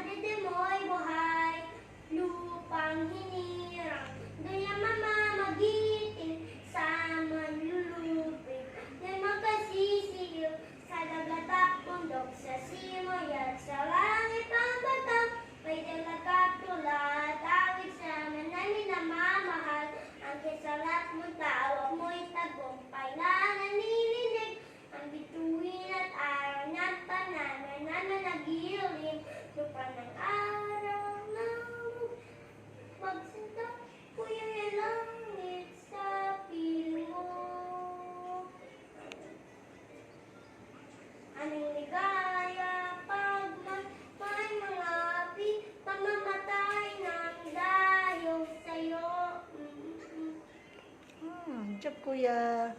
dede mo'y buhay, lupang hinirang, do'y ang mamamagiting sa manlulupig. Do'y magkasisiyo sa dagat at bundok, sa simoy at sa langit ang batak. May dalag at tulad, awit sa manay namamahal, ang kisalat mong tawag mo'y tagumpay na nanininig. Ang bituin at araw ng panahon na nanagiling, lupa ng araw na magsinta, kuya yung langit sa piling mo. Anong ligaya pag may mga api, pamamatay ng dahil sa'yo. Job, kuya.